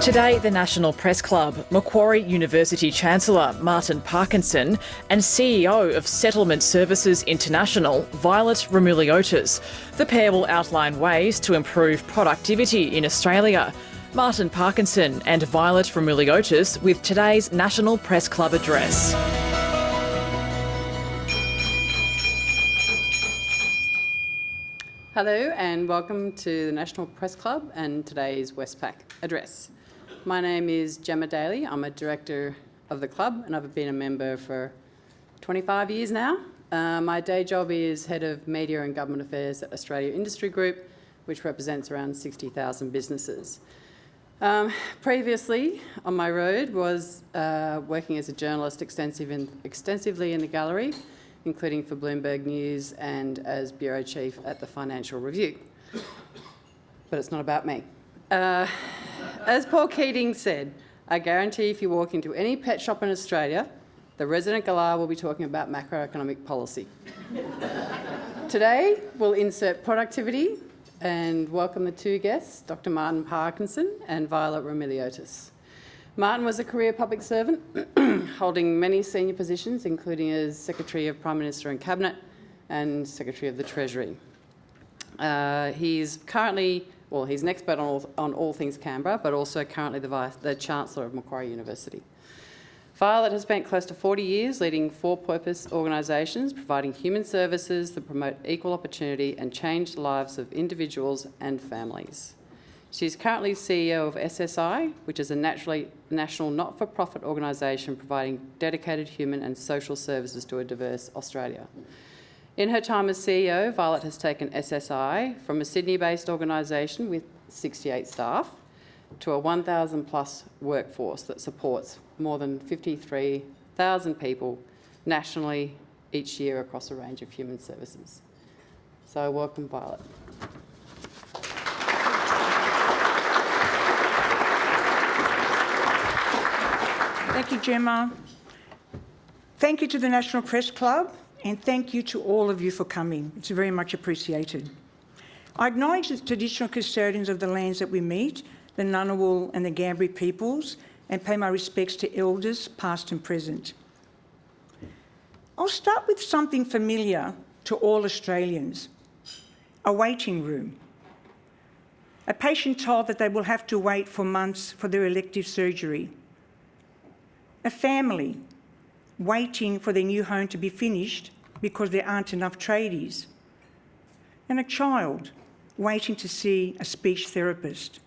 Today, the National Press Club, Macquarie University Chancellor Martin Parkinson and CEO of Settlement Services International, Violet Roumeliotis. The pair will outline ways to improve productivity in Australia. Martin Parkinson and Violet Roumeliotis with today's National Press Club address. Hello and welcome to the National Press Club and today's Westpac address. My name is Gemma Daly. I'm a director of the club and I've been a member for 25 years now. My day job is Head of Media and Government Affairs at Australia Industry Group, which represents around 60,000 businesses. Previously on my road was working as a journalist extensively in the gallery, including for Bloomberg News and as Bureau Chief at the Financial Review. But it's not about me. As Paul Keating said, I guarantee if you walk into any pet shop in Australia, the resident galah will be talking about macroeconomic policy. Today, we'll insert productivity and welcome the two guests, Dr. Martin Parkinson and Violet Roumeliotis. Martin was a career public servant, holding many senior positions, including as Secretary of Prime Minister and Cabinet and Secretary of the Treasury. He's an expert on all things Canberra, but also currently the Chancellor of Macquarie University. Violet has spent close to 40 years leading for-purpose organisations, providing human services that promote equal opportunity and change the lives of individuals and families. She's currently CEO of SSI, which is a national not-for-profit organisation providing dedicated human and social services to a diverse Australia. In her time as CEO, Violet has taken SSI from a Sydney-based organisation with 68 staff to a 1,000+ workforce that supports more than 53,000 people nationally each year across a range of human services. So welcome, Violet. Thank you, Gemma. Thank you to the National Press Club and thank you to all of you for coming. It's very much appreciated. I acknowledge the traditional custodians of the lands that we meet, the Ngunnawal and the Ngambri peoples, and pay my respects to elders past and present. I'll start with something familiar to all Australians, a waiting room. A patient told that they will have to wait for months for their elective surgery. A family waiting for their new home to be finished because there aren't enough tradies. And a child waiting to see a speech therapist.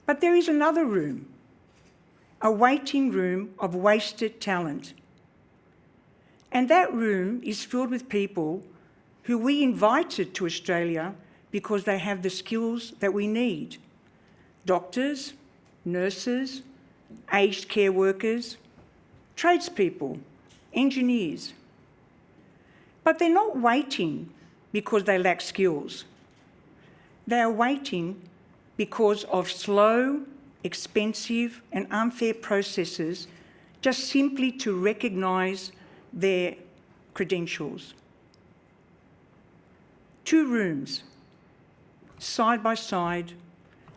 But there is another room, a waiting room of wasted talent. And that room is filled with people who we invited to Australia because they have the skills that we need. Doctors, nurses, aged care workers, tradespeople, engineers. But they're not waiting because they lack skills. They are waiting because of slow, expensive and unfair processes just simply to recognise their credentials. Two rooms, side by side,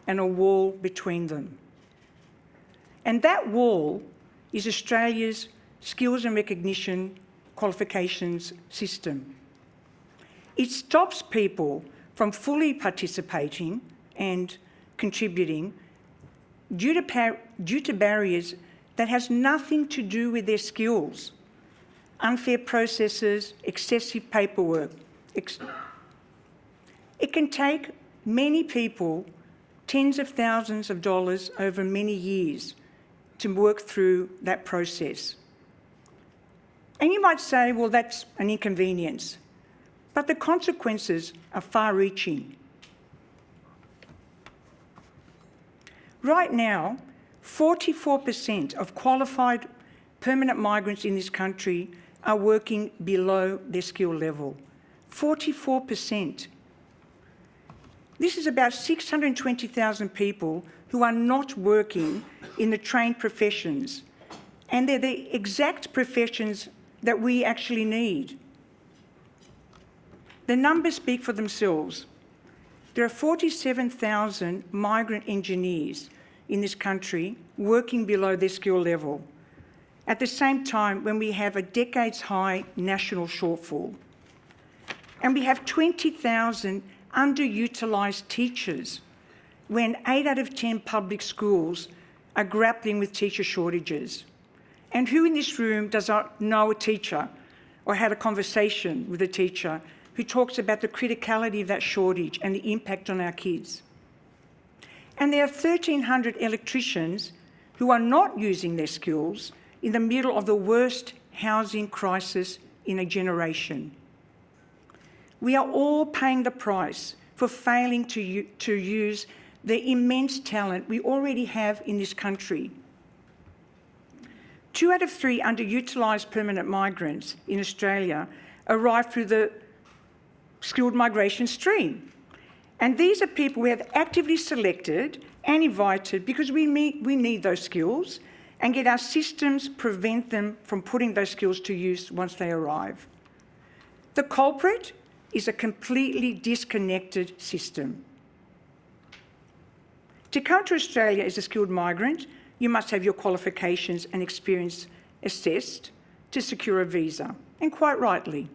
and a wall between them. And that wall is Australia's skills and recognition qualifications system. It stops people from fully participating and contributing due to barriers that has nothing to do with their skills. Unfair processes, excessive paperwork. It can take many people tens of thousands of dollars over many years to work through that process. And you might say, well, that's an inconvenience, but the consequences are far-reaching. Right now, 44% of qualified permanent migrants in this country are working below their skill level. 44%. This is about 620,000 people who are not working in the trained professions, and they're the exact professions that we actually need. The numbers speak for themselves. There are 47,000 migrant engineers in this country working below their skill level, at the same time when we have a decades-high national shortfall. And we have 20,000 underutilised teachers when 8 out of 10 public schools are grappling with teacher shortages. And who in this room does not know a teacher or had a conversation with a teacher who talks about the criticality of that shortage and the impact on our kids? And there are 1,300 electricians who are not using their skills in the middle of the worst housing crisis in a generation. We are all paying the price for failing to use the immense talent we already have in this country. 2 out of 3 underutilised permanent migrants in Australia arrive through the skilled migration stream. And these are people we have actively selected and invited because we need those skills, and yet our systems prevent them from putting those skills to use once they arrive. The culprit is a completely disconnected system. To come to Australia as a skilled migrant, you must have your qualifications and experience assessed to secure a visa, and quite rightly.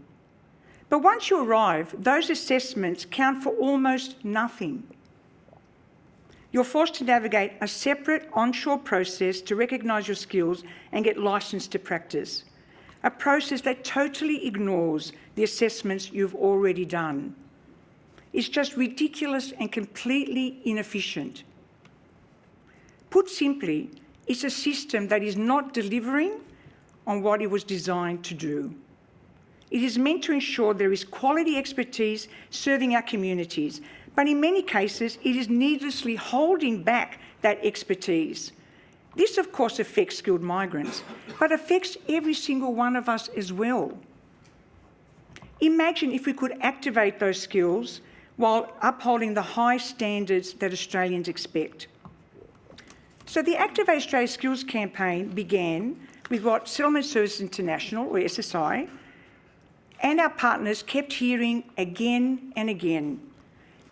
But once you arrive, those assessments count for almost nothing. You're forced to navigate a separate onshore process to recognise your skills and get licensed to practice, a process that totally ignores the assessments you've already done. It's just ridiculous and completely inefficient. Put simply, it's a system that is not delivering on what it was designed to do. It is meant to ensure there is quality expertise serving our communities, but in many cases, it is needlessly holding back that expertise. This, of course, affects skilled migrants, but affects every single one of us as well. Imagine if we could activate those skills while upholding the high standards that Australians expect. So the Activate Australia Skills campaign began with what Settlement Services International, or SSI, and our partners kept hearing again and again.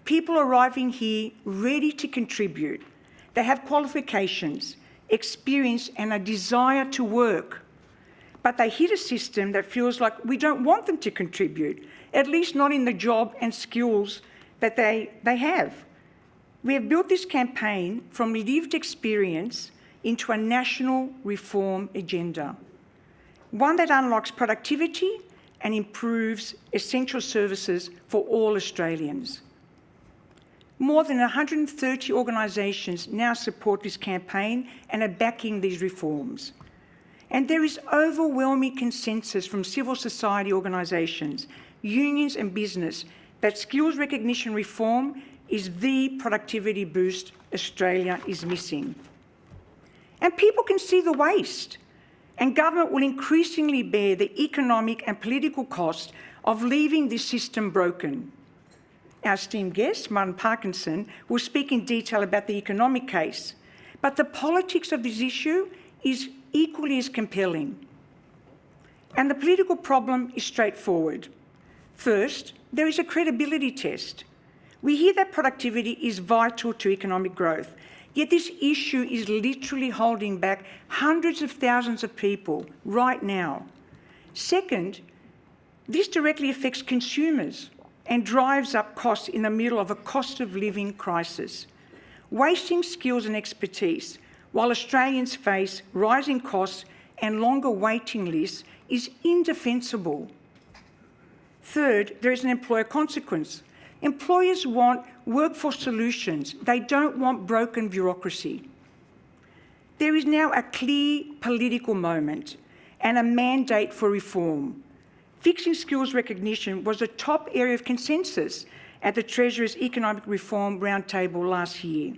People arriving here ready to contribute. They have qualifications, experience and a desire to work. But they hit a system that feels like we don't want them to contribute, at least not in the job and skills that they have. We have built this campaign from lived experience into a national reform agenda, one that unlocks productivity and improves essential services for all Australians. More than 130 organisations now support this campaign and are backing these reforms. And there is overwhelming consensus from civil society organisations, unions and business that skills recognition reform is the productivity boost Australia is missing. And people can see the waste, and government will increasingly bear the economic and political cost of leaving this system broken. Our esteemed guest, Martin Parkinson, will speak in detail about the economic case, but the politics of this issue is equally as compelling. And the political problem is straightforward. First, there is a credibility test. We hear that productivity is vital to economic growth, yet this issue is literally holding back hundreds of thousands of people right now. Second, this directly affects consumers and drives up costs in the middle of a cost of living crisis, wasting skills and expertise while Australians face rising costs and longer waiting lists is indefensible. Third, there is an employer consequence. Employers want workforce solutions. They don't want broken bureaucracy. There is now a clear political moment and a mandate for reform. Fixing skills recognition was a top area of consensus at the Treasurer's Economic Reform Roundtable last year.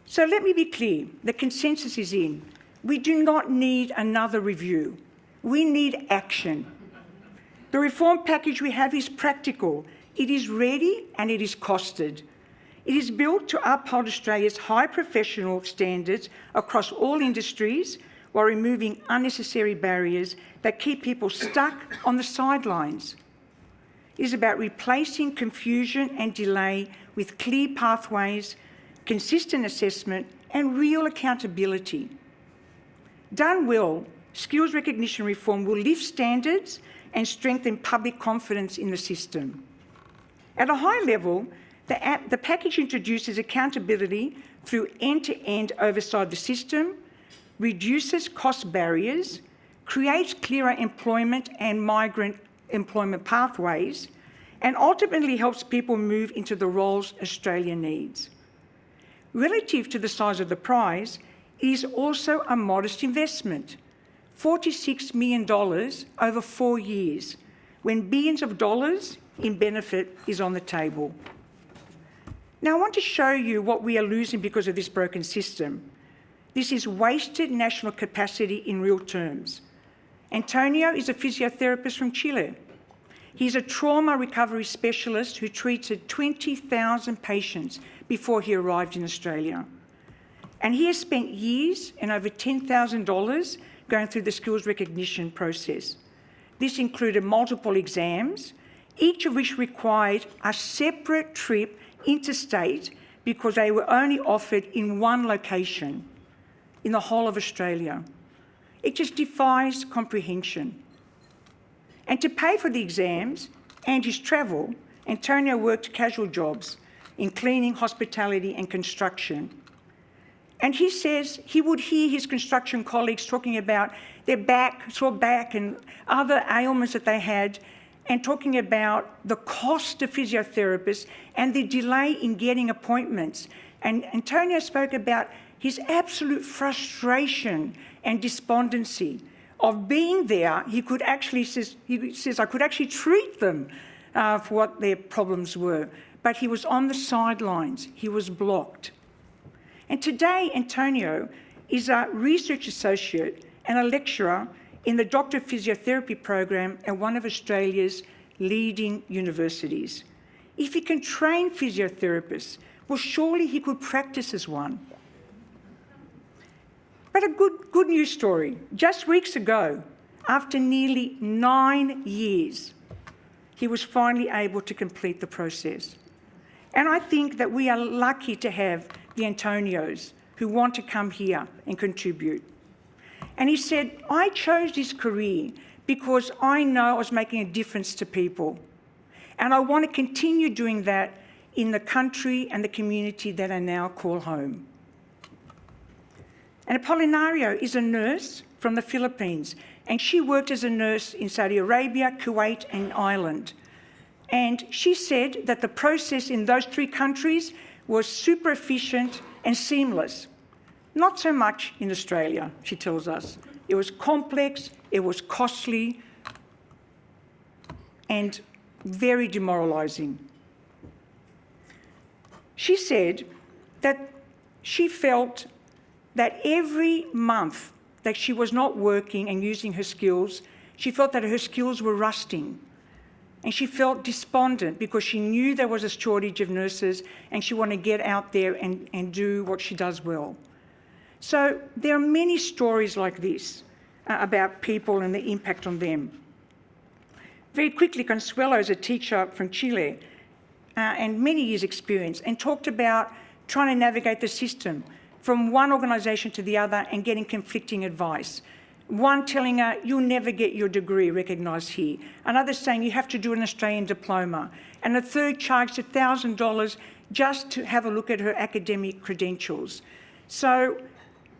So let me be clear, the consensus is in. We do not need another review. We need action. The reform package we have is practical. It is ready and it is costed. It is built to uphold Australia's high professional standards across all industries while removing unnecessary barriers that keep people stuck on the sidelines. It is about replacing confusion and delay with clear pathways, consistent assessment and real accountability. Done well, skills recognition reform will lift standards and strengthen public confidence in the system. At a high level, the package introduces accountability through end-to-end oversight of the system, reduces cost barriers, creates clearer employment and migrant employment pathways, and ultimately helps people move into the roles Australia needs. Relative to the size of the prize, it is also a modest investment, $46 million over 4 years, when billions of dollars in benefit is on the table. Now, I want to show you what we are losing because of this broken system. This is wasted national capacity in real terms. Antonio is a physiotherapist from Chile. He's a trauma recovery specialist who treated 20,000 patients before he arrived in Australia. And he has spent years and over $10,000 going through the skills recognition process. This included multiple exams, each of which required a separate trip interstate because they were only offered in one location in the whole of Australia. It just defies comprehension. And to pay for the exams and his travel, Antonio worked casual jobs in cleaning, hospitality and construction. And he says he would hear his construction colleagues talking about their sore back and other ailments that they had, and talking about the cost of physiotherapists and the delay in getting appointments. And Antonio spoke about his absolute frustration and despondency of being there. He says, I could actually treat them for what their problems were. But he was on the sidelines. He was blocked. And today, Antonio is a research associate and a lecturer in the Doctor of Physiotherapy program at one of Australia's leading universities. If he can train physiotherapists, well, surely he could practice as one. But a good news story. Just weeks ago, after nearly 9 years, he was finally able to complete the process. And I think that we are lucky to have the Antonios who want to come here and contribute. And he said, I chose this career because I know I was making a difference to people. And I want to continue doing that in the country and the community that I now call home. And Apolinario is a nurse from the Philippines, and she worked as a nurse in Saudi Arabia, Kuwait, and Ireland. And she said that the process in those 3 countries was super efficient and seamless. Not so much in Australia, she tells us. It was complex, it was costly, and very demoralising. She said that she felt that every month that she was not working and using her skills, she felt that her skills were rusting. And she felt despondent because she knew there was a shortage of nurses and she wanted to get out there and do what she does well. So there are many stories like this about people and the impact on them. Very quickly, Consuelo is a teacher from Chile and many years' experience, and talked about trying to navigate the system from one organisation to the other and getting conflicting advice. One telling her, you'll never get your degree recognised here. Another saying, you have to do an Australian diploma. And a third charged $1,000 just to have a look at her academic credentials. So,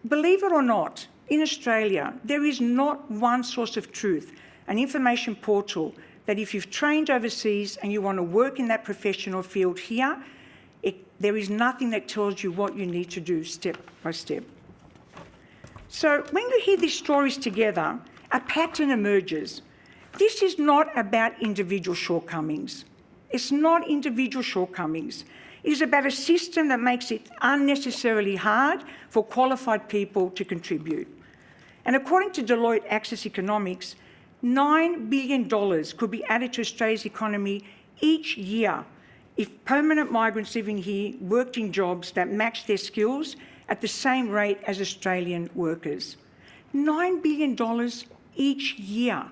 believe it or not, in Australia, there is not one source of truth, an information portal that if you've trained overseas and you want to work in that professional field here, there is nothing that tells you what you need to do step by step. So when you hear these stories together, a pattern emerges. This is not about individual shortcomings. It's not individual shortcomings. It is about a system that makes it unnecessarily hard for qualified people to contribute. And according to Deloitte Access Economics, $9 billion could be added to Australia's economy each year if permanent migrants living here worked in jobs that match their skills at the same rate as Australian workers. $9 billion each year.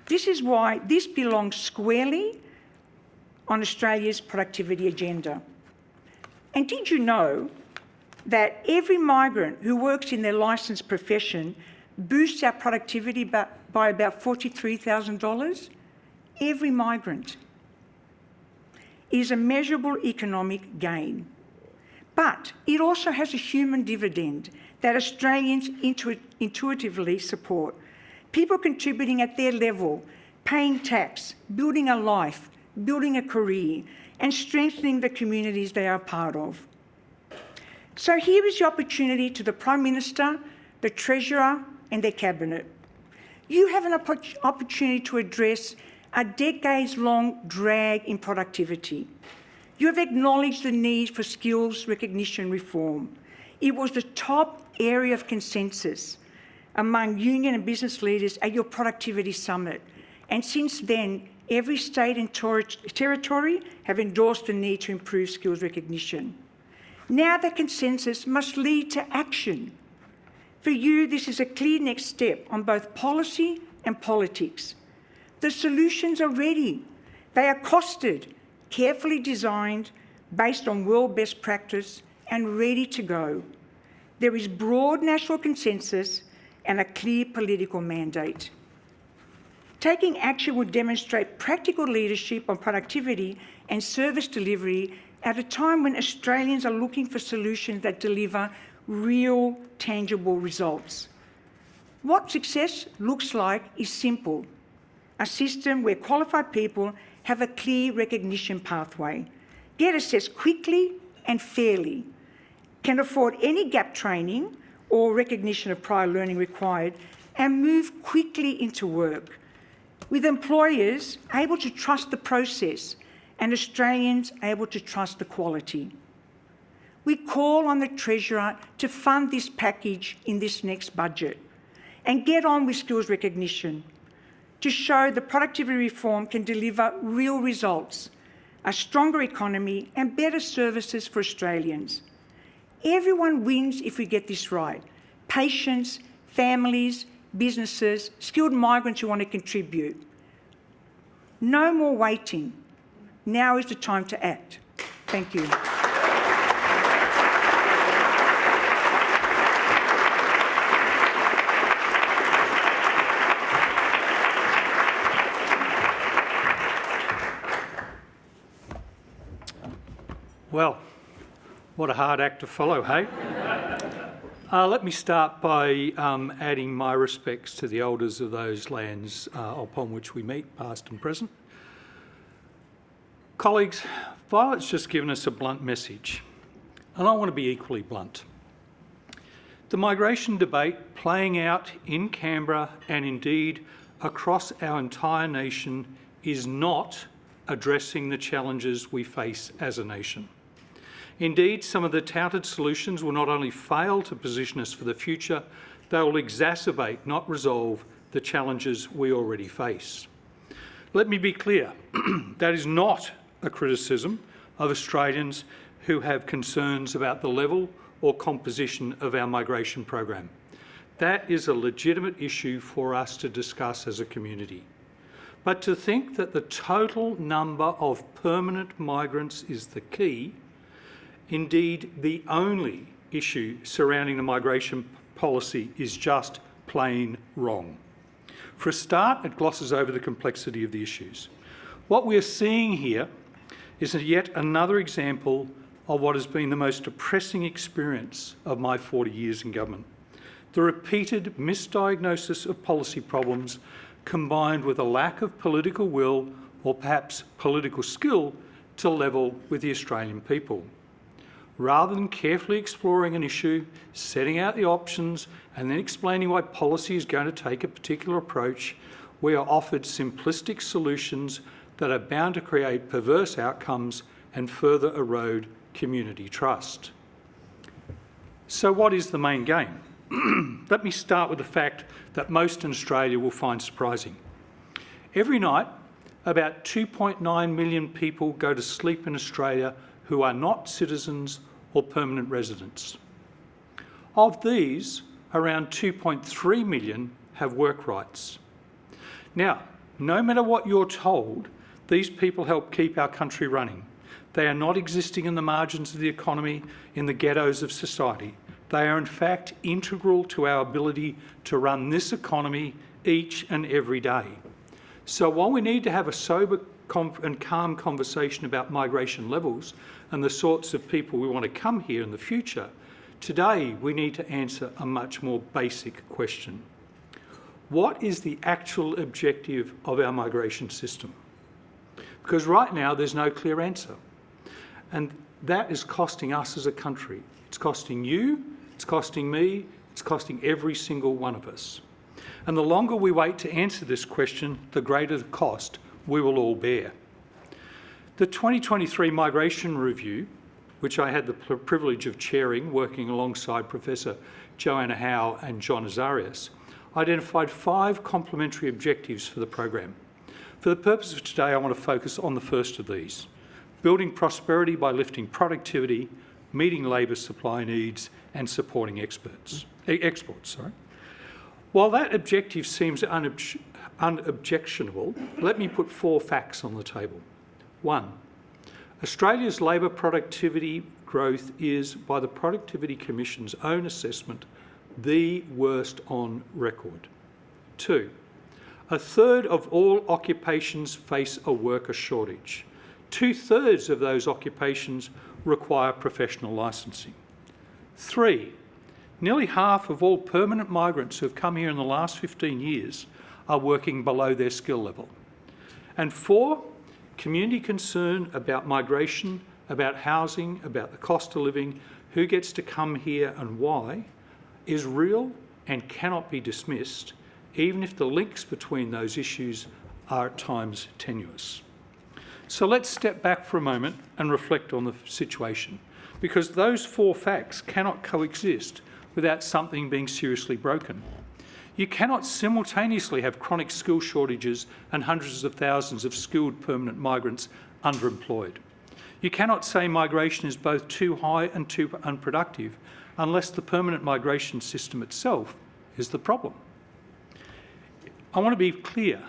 This is why this belongs squarely on Australia's productivity agenda. And did you know that every migrant who works in their licensed profession boosts our productivity by about $43,000. Every migrant is a measurable economic gain. But it also has a human dividend that Australians intuitively support. People contributing at their level, paying tax, building a life, building a career, and strengthening the communities they are part of. So here is the opportunity to the Prime Minister, the Treasurer, and their Cabinet. You have an opportunity to address a decades-long drag in productivity. You have acknowledged the need for skills recognition reform. It was the top area of consensus among union and business leaders at your productivity summit. And since then, every state and territory have endorsed the need to improve skills recognition. Now the consensus must lead to action. For you, this is a clear next step on both policy and politics. The solutions are ready. They are costed, carefully designed, based on world best practice, and ready to go. There is broad national consensus and a clear political mandate. Taking action would demonstrate practical leadership on productivity and service delivery at a time when Australians are looking for solutions that deliver real, tangible results. What success looks like is simple: a system where qualified people have a clear recognition pathway, get assessed quickly and fairly, can afford any gap training or recognition of prior learning required, and move quickly into work, with employers able to trust the process and Australians able to trust the quality. We call on the Treasurer to fund this package in this next budget and get on with skills recognition to show that productivity reform can deliver real results, a stronger economy and better services for Australians. Everyone wins if we get this right: patients, families, businesses, skilled migrants who want to contribute. No more waiting. Now is the time to act. Thank you. Well, what a hard act to follow, hey? Let me start by adding my respects to the elders of those lands upon which we meet, past and present. Colleagues, Violet's just given us a blunt message, and I want to be equally blunt. The migration debate playing out in Canberra and indeed across our entire nation is not addressing the challenges we face as a nation. Indeed, some of the touted solutions will not only fail to position us for the future, they will exacerbate, not resolve, the challenges we already face. Let me be clear, that is not a criticism of Australians who have concerns about the level or composition of our migration program. That is a legitimate issue for us to discuss as a community. But to think that the total number of permanent migrants is the key, indeed the only issue surrounding the migration policy, is just plain wrong. For a start, it glosses over the complexity of the issues. What we are seeing here is yet another example of what has been the most depressing experience of my 40 years in government: the repeated misdiagnosis of policy problems combined with a lack of political will or perhaps political skill to level with the Australian people. Rather than carefully exploring an issue, setting out the options and then explaining why policy is going to take a particular approach, we are offered simplistic solutions that are bound to create perverse outcomes and further erode community trust. So what is the main game? Let me start with the fact that most in Australia will find surprising. Every night, about 2.9 million people go to sleep in Australia who are not citizens or permanent residents. Of these, around 2.3 million have work rights. Now, no matter what you're told, these people help keep our country running. They are not existing in the margins of the economy, in the ghettos of society. They are in fact integral to our ability to run this economy each and every day. So while we need to have a sober and calm conversation about migration levels and the sorts of people we want to come here in the future, today we need to answer a much more basic question. What is the actual objective of our migration system? Because right now there's no clear answer. And that is costing us as a country. It's costing you, it's costing me, it's costing every single one of us. And the longer we wait to answer this question, the greater the cost we will all bear. The 2023 Migration Review, which I had the privilege of chairing, working alongside Professor Joanna Howe and John Azarias, identified 5 complementary objectives for the program. For the purpose of today, I want to focus on the first of these: building prosperity by lifting productivity, meeting labour supply needs and supporting exports. While that objective seems unobjectionable, let me put 4 facts on the table. 1. Australia's labour productivity growth is, by the Productivity Commission's own assessment, the worst on record. 2. A third of all occupations face a worker shortage. 2/3 of those occupations require professional licensing. 3. Nearly half of all permanent migrants who have come here in the last 15 years are working below their skill level. And 4, community concern about migration, about housing, about the cost of living, who gets to come here and why, is real and cannot be dismissed, even if the links between those issues are at times tenuous. So let's step back for a moment and reflect on the situation, because those 4 facts cannot coexist without something being seriously broken. You cannot simultaneously have chronic skill shortages and hundreds of thousands of skilled permanent migrants underemployed. You cannot say migration is both too high and too unproductive unless the permanent migration system itself is the problem. I want to be clear,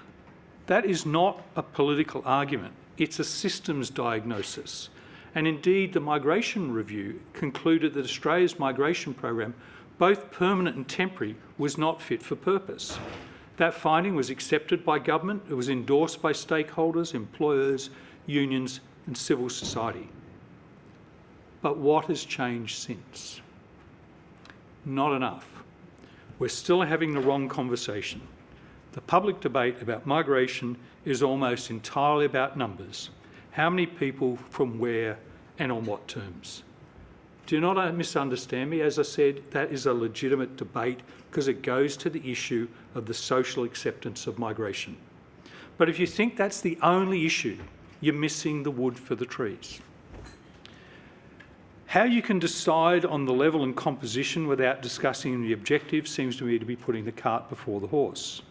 that is not a political argument. It's a systems diagnosis. And indeed, the Migration Review concluded that Australia's migration program, both permanent and temporary, was not fit for purpose. That finding was accepted by government. It was endorsed by stakeholders, employers, unions and civil society. But what has changed since? Not enough. We're still having the wrong conversation. The public debate about migration is almost entirely about numbers. How many people, from where, and on what terms? Do not misunderstand me. As I said, that is a legitimate debate because it goes to the issue of the social acceptance of migration. But if you think that's the only issue, you're missing the wood for the trees. How you can decide on the level and composition without discussing the objective seems to me to be putting the cart before the horse.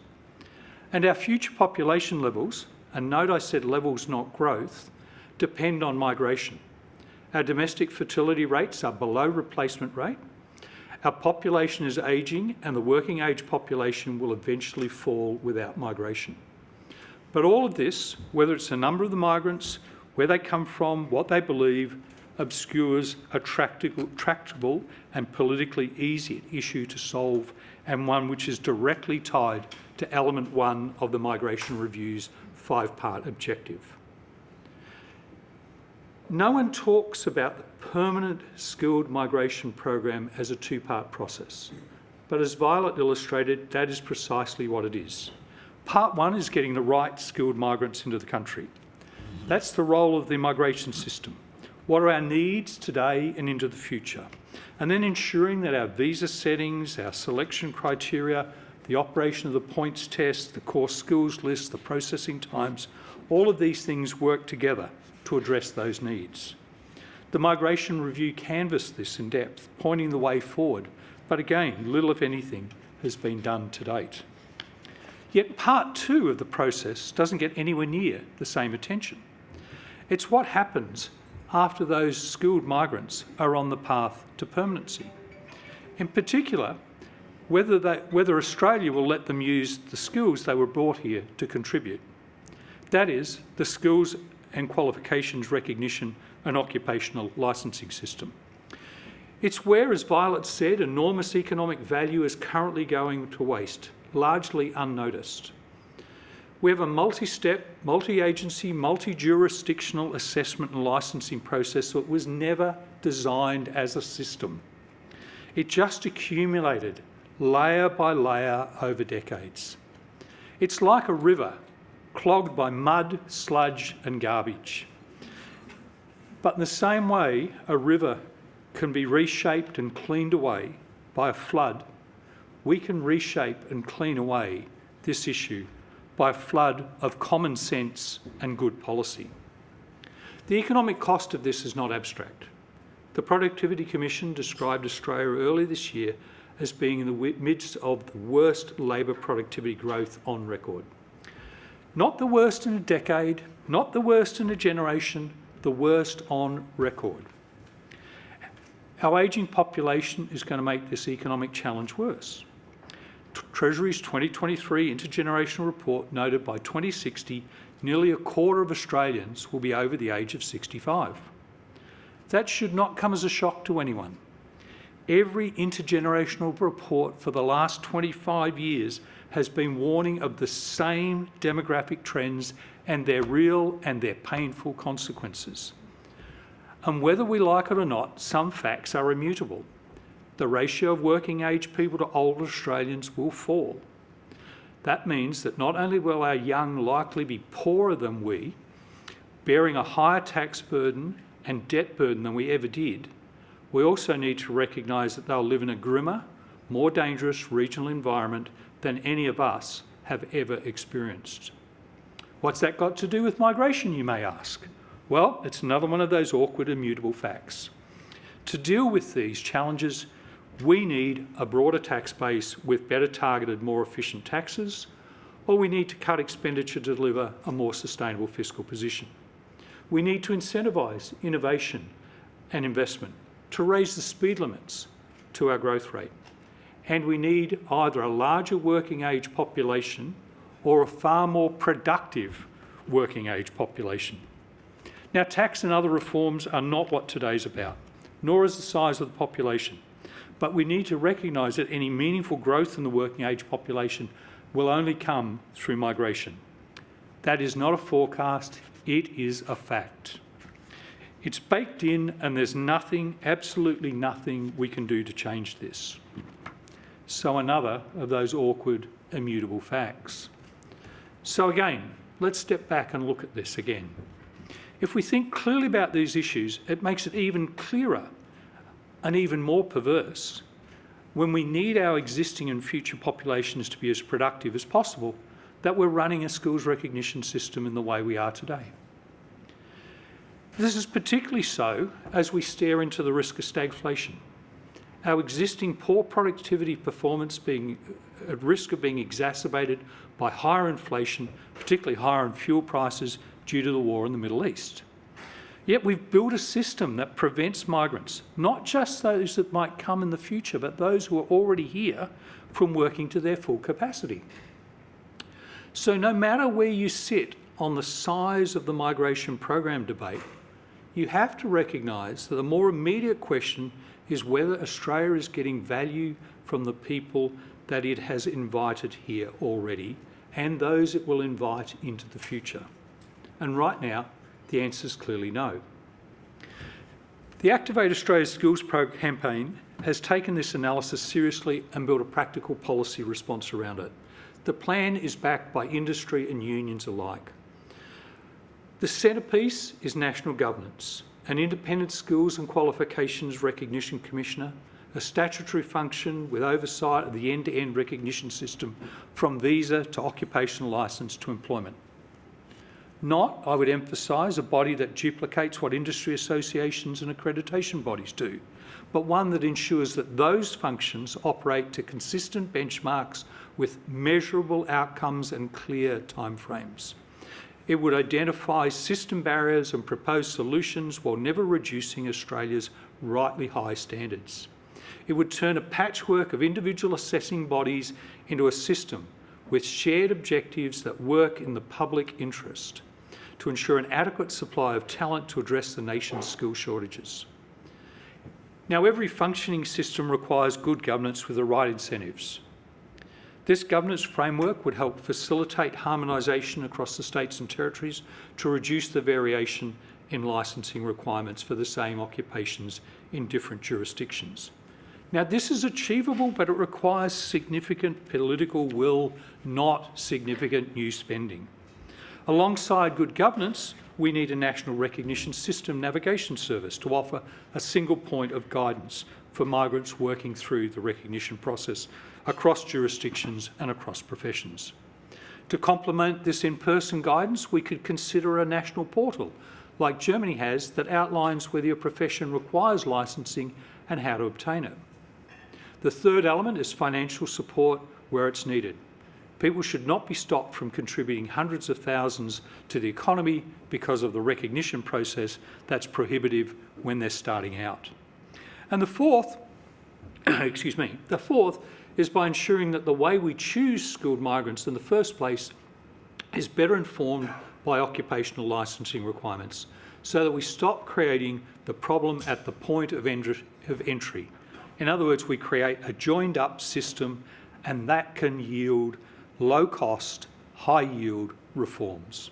And our future population levels, and note I said levels not growth, depend on migration. Our domestic fertility rates are below replacement rate. Our population is ageing and the working age population will eventually fall without migration. But all of this, whether it's the number of the migrants, where they come from, what they believe, obscures a tractable and politically easy issue to solve, and one which is directly tied to element 1 of the Migration Review's 5-part objective. No one talks about the permanent skilled migration program as a 2-part process, but as Violet illustrated, that is precisely what it is. Part 1 is getting the right skilled migrants into the country. That's the role of the migration system. What are our needs today and into the future? And then ensuring that our visa settings, our selection criteria, the operation of the points test, the core skills list, the processing times, all of these things work together to address those needs. The Migration Review canvassed this in depth, pointing the way forward, but again, little if anything has been done to date. Yet part 2 of the process doesn't get anywhere near the same attention. It's what happens after those skilled migrants are on the path to permanency. In particular, whether Australia will let them use the skills they were brought here to contribute. That is, the skills and qualifications recognition and occupational licensing system. It's where, as Violet said, enormous economic value is currently going to waste, largely unnoticed. We have a multi-step, multi-agency, multi-jurisdictional assessment and licensing process that was never designed as a system. It just accumulated layer by layer over decades. It's like a river clogged by mud, sludge and garbage. But in the same way a river can be reshaped and cleaned away by a flood, we can reshape and clean away this issue by a flood of common sense and good policy. The economic cost of this is not abstract. The Productivity Commission described Australia earlier this year as being in the midst of the worst labour productivity growth on record. Not the worst in a decade, not the worst in a generation, the worst on record. Our ageing population is going to make this economic challenge worse. Treasury's 2023 intergenerational report noted by 2060, nearly a quarter of Australians will be over the age of 65. That should not come as a shock to anyone. Every intergenerational report for the last 25 years has been warning of the same demographic trends and their real and their painful consequences. And whether we like it or not, some facts are immutable. The ratio of working age people to older Australians will fall. That means that not only will our young likely be poorer than we, bearing a higher tax burden and debt burden than we ever did, we also need to recognise that they'll live in a grimmer, more dangerous regional environment than any of us have ever experienced. What's that got to do with migration, you may ask? Well, it's another one of those awkward, immutable facts. To deal with these challenges, we need a broader tax base with better targeted, more efficient taxes, or we need to cut expenditure to deliver a more sustainable fiscal position. We need to incentivise innovation and investment to raise the speed limits to our growth rate. And we need either a larger working age population or a far more productive working age population. Now, tax and other reforms are not what today's about, nor is the size of the population. But we need to recognise that any meaningful growth in the working age population will only come through migration. That is not a forecast, it is a fact. It's baked in and there's nothing, absolutely nothing we can do to change this. So another of those awkward, immutable facts. So again, let's step back and look at this again. If we think clearly about these issues, it makes it even clearer and even more perverse when we need our existing and future populations to be as productive as possible, that we're running a skills recognition system in the way we are today. This is particularly so as we stare into the risk of stagflation. Our existing poor productivity performance being at risk of being exacerbated by higher inflation, particularly higher in fuel prices due to the war in the Middle East. Yet we've built a system that prevents migrants, not just those that might come in the future, but those who are already here, from working to their full capacity. So no matter where you sit on the size of the migration program debate, you have to recognise that the more immediate question is whether Australia is getting value from the people that it has invited here already and those it will invite into the future. And right now, the answer is clearly no. The Activate Australia Skills campaign has taken this analysis seriously and built a practical policy response around it. The plan is backed by industry and unions alike. The centrepiece is national governance, an independent skills and qualifications recognition commissioner, a statutory function with oversight of the end-to-end recognition system from visa to occupational licence to employment. Not, I would emphasise, a body that duplicates what industry associations and accreditation bodies do, but one that ensures that those functions operate to consistent benchmarks with measurable outcomes and clear timeframes. It would identify system barriers and propose solutions while never reducing Australia's rightly high standards. It would turn a patchwork of individual assessing bodies into a system with shared objectives that work in the public interest, to ensure an adequate supply of talent to address the nation's skill shortages. Now, every functioning system requires good governance with the right incentives. This governance framework would help facilitate harmonisation across the states and territories to reduce the variation in licensing requirements for the same occupations in different jurisdictions. Now, this is achievable, but it requires significant political will, not significant new spending. Alongside good governance, we need a national recognition system navigation service to offer a single point of guidance for migrants working through the recognition process across jurisdictions and across professions. To complement this in-person guidance, we could consider a national portal, like Germany has, that outlines whether your profession requires licensing and how to obtain it. The third element is financial support where it's needed. People should not be stopped from contributing hundreds of thousands to the economy because of the recognition process that's prohibitive when they're starting out. And the fourth, the fourth is by ensuring that the way we choose skilled migrants in the first place is better informed by occupational licensing requirements, so that we stop creating the problem at the point of entry. In other words, we create a joined-up system, and that can yield low-cost, high-yield reforms.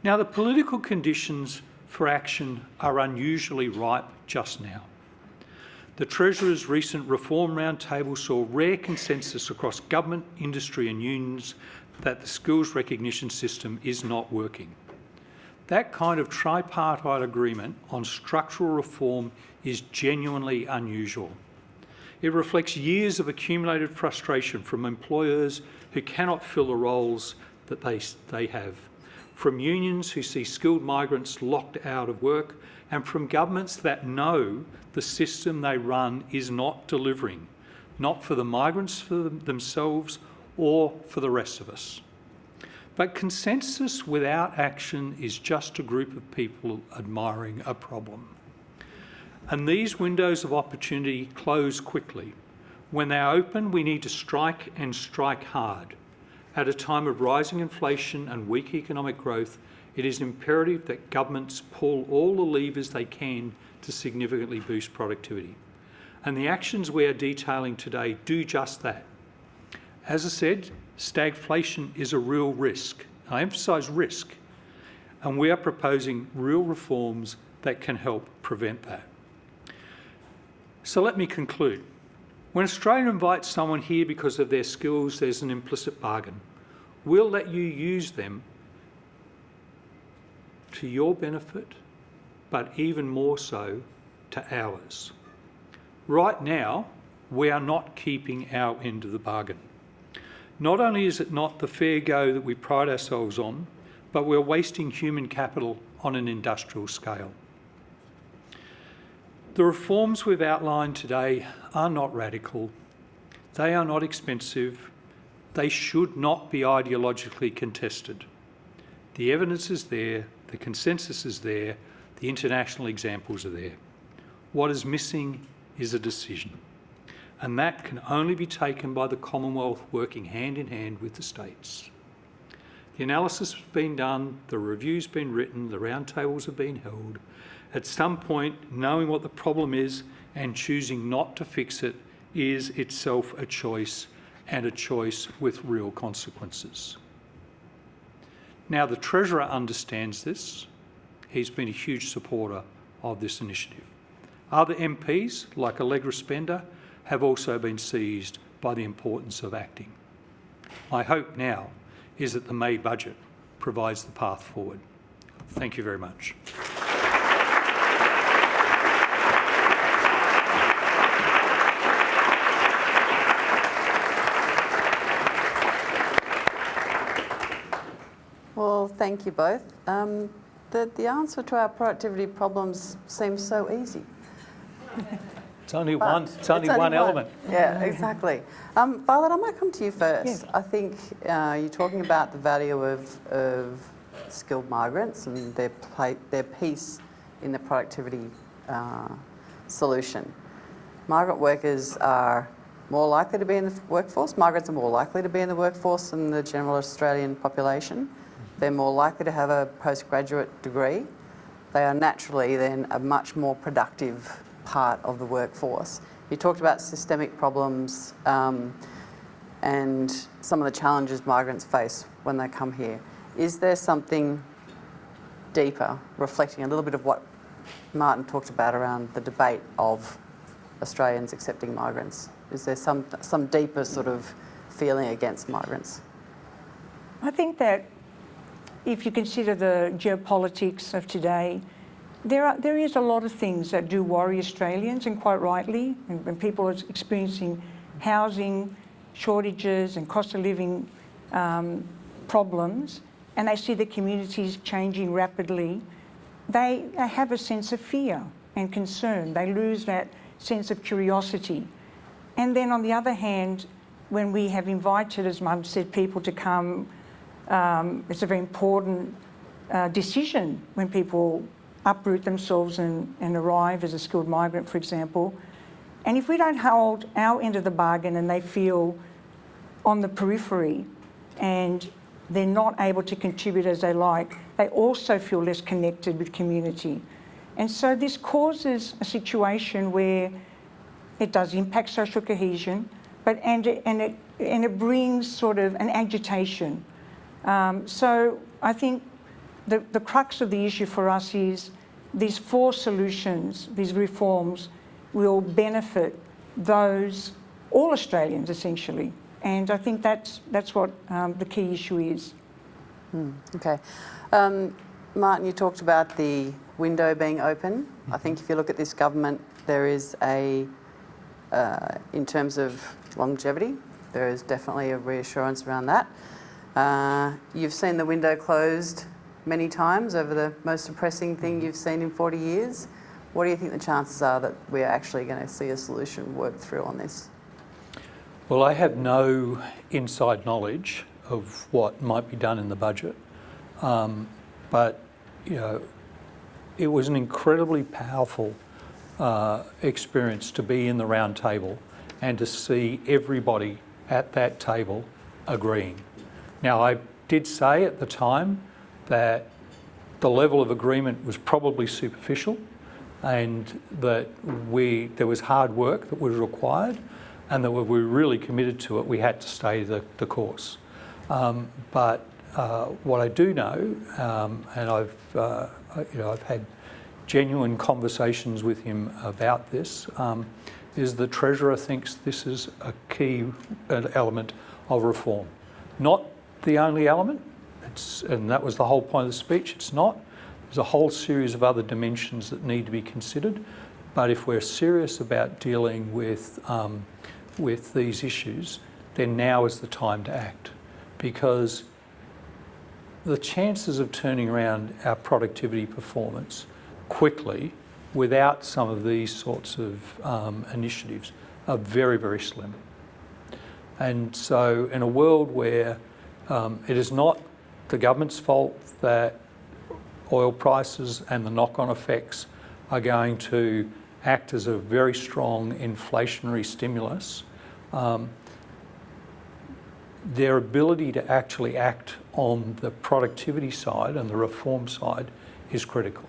Now, the political conditions for action are unusually ripe just now. The Treasurer's recent reform roundtable saw rare consensus across government, industry and unions that the skills recognition system is not working. That kind of tripartite agreement on structural reform is genuinely unusual. It reflects years of accumulated frustration from employers who cannot fill the roles that they have, from unions who see skilled migrants locked out of work, and from governments that know the system they run is not delivering, not for the migrants for themselves or for the rest of us. But consensus without action is just a group of people admiring a problem. And these windows of opportunity close quickly. When they open, we need to strike and strike hard. At a time of rising inflation and weak economic growth, it is imperative that governments pull all the levers they can to significantly boost productivity. And the actions we are detailing today do just that. As I said, stagflation is a real risk. I emphasise risk. And we are proposing real reforms that can help prevent that. So let me conclude. When Australia invites someone here because of their skills, there's an implicit bargain. We'll let you use them to your benefit, but even more so to ours. Right now, we are not keeping our end of the bargain. Not only is it not the fair go that we pride ourselves on, but we're wasting human capital on an industrial scale. The reforms we've outlined today are not radical. They are not expensive. They should not be ideologically contested. The evidence is there, the consensus is there, the international examples are there. What is missing is a decision. And that can only be taken by the Commonwealth working hand in hand with the states. The analysis has been done, the review's been written, the roundtables have been held. At some point, knowing what the problem is and choosing not to fix it is itself a choice, and a choice with real consequences. Now, the Treasurer understands this. He's been a huge supporter of this initiative. Other MPs, like Allegra Spender, have also been seized by the importance of acting. My hope now is that the May budget provides the path forward. Thank you very much. Well, thank you both. The answer to our productivity problems seems so easy. It's only one element. Yeah, exactly. Violet, I might come to you first. Yeah. I think you're talking about the value of skilled migrants and their piece in the productivity solution. Migrant workers are more likely to be in the workforce. Migrants are more likely to be in the workforce than the general Australian population. they're more likely to have a postgraduate degree. They are naturally then a much more productive part of the workforce. You talked about systemic problems and some of the challenges migrants face when they come here. Is there something deeper, reflecting a little bit of what Martin talked about around the debate of Australians accepting migrants? Is there some deeper sort of feeling against migrants? I think that if you consider the geopolitics of today, there is a lot of things that do worry Australians, and quite rightly, and when people are experiencing housing shortages and cost of living problems, and they see the communities changing rapidly, they have a sense of fear and concern. They lose that sense of curiosity. And then on the other hand, when we have invited, as Mum said, people to come, it's a very important decision when people uproot themselves and arrive as a skilled migrant, for example. And if we don't hold our end of the bargain and they feel on the periphery and they're not able to contribute as they like, they also feel less connected with community. And so this causes a situation where it does impact social cohesion, but and it brings sort of an agitation. So I think the crux of the issue for us is these 4 solutions, these reforms, will benefit all Australians essentially. And I think that's what the key issue is. Okay. Martin, you talked about the window being open. I think if you look at this government, there is in terms of longevity, there is definitely a reassurance around that. You've seen the window closed many times over the most depressing thing you've seen in 40 years. What do you think the chances are that we're actually going to see a solution work through on this? Well, I have no inside knowledge of what might be done in the budget, but it was an incredibly powerful experience to be in the round table and to see everybody at that table agreeing. Now, I did say at the time that the level of agreement was probably superficial and that there was hard work that was required, and that we were really committed to it, we had to stay the course. But what I do know, and I've had genuine conversations with him about this, is the Treasurer thinks this is a key element of reform. Not the only element, and that was the whole point of the speech, it's not. There's a whole series of other dimensions that need to be considered, but if we're serious about dealing with these issues, then now is the time to act, because the chances of turning around our productivity performance quickly without some of these sorts of initiatives are very, very slim. And so in a world where it is not the government's fault that oil prices and the knock-on effects are going to act as a very strong inflationary stimulus, their ability to actually act on the productivity side and the reform side is critical,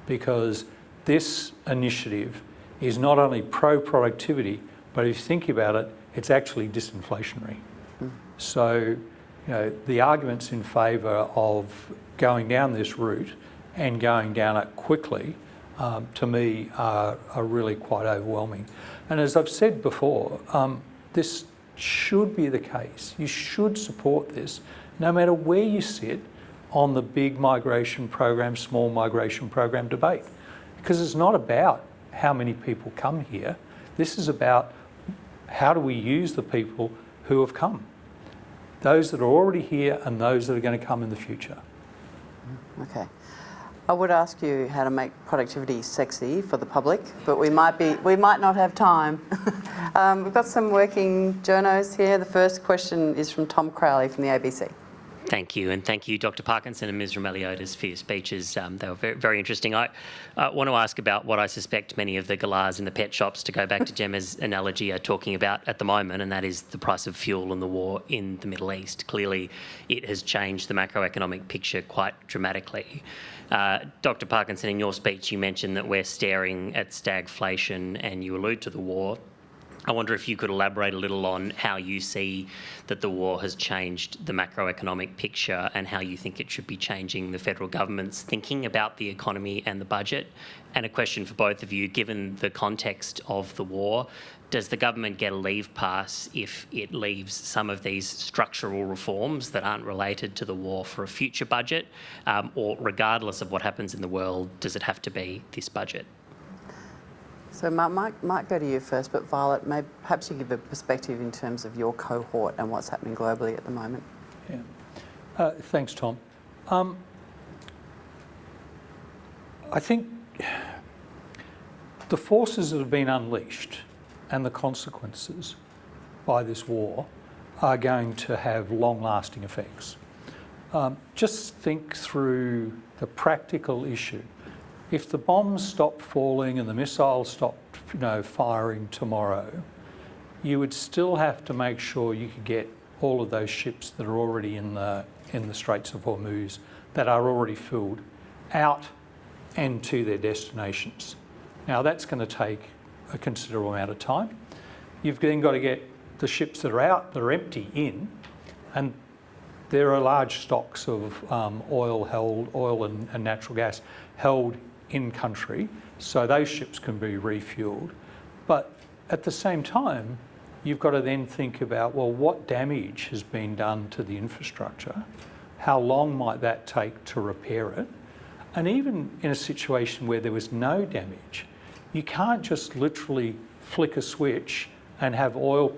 because this initiative is not only pro-productivity, but if you think about it, it's actually disinflationary. So, the arguments in favour of going down this route and going down it quickly, to me, are really quite overwhelming. And as I've said before, this should be the case. You should support this, no matter where you sit on the big migration program, small migration program debate. Because it's not about how many people come here. This is about how do we use the people who have come. Those that are already here and those that are going to come in the future. Okay. I would ask you how to make productivity sexy for the public, but we might not have time. We've got some working journos here. The first question is from Tom Crowley from the ABC. Thank you, and thank you, Dr. Parkinson and Ms. Roumeliotis, for your speeches. They were very, very interesting. I want to ask about what I suspect many of the galahs in the pet shops, to go back to Gemma's analogy, are talking about at the moment, and that is the price of fuel and the war in the Middle East. Clearly, it has changed the macroeconomic picture quite dramatically. Dr. Parkinson, in your speech, you mentioned that we're staring at stagflation, and you allude to the war. I wonder if you could elaborate a little on how you see that the war has changed the macroeconomic picture and how you think it should be changing the federal government's thinking about the economy and the budget. And a question for both of you, given the context of the war, does the government get a leave pass if it leaves some of these structural reforms that aren't related to the war for a future budget? Or regardless of what happens in the world, does it have to be this budget? So Mark, might go to you first, but Violet, perhaps you give a perspective in terms of your cohort and what's happening globally at the moment. Yeah. Thanks, Tom. I think the forces that have been unleashed and the consequences by this war are going to have long-lasting effects. Just think through the practical issue. If the bombs stopped falling and the missiles stopped, firing tomorrow, you would still have to make sure you could get all of those ships that are already in the Straits of Hormuz, that are already filled, out and to their destinations. Now that's going to take a considerable amount of time. You've then got to get the ships that are out, that are empty, in, and there are large stocks of oil and natural gas held in country, so those ships can be refuelled. But at the same time, you've got to then think about, well, what damage has been done to the infrastructure? How long might that take to repair it? And even in a situation where there was no damage, you can't just literally flick a switch and have oil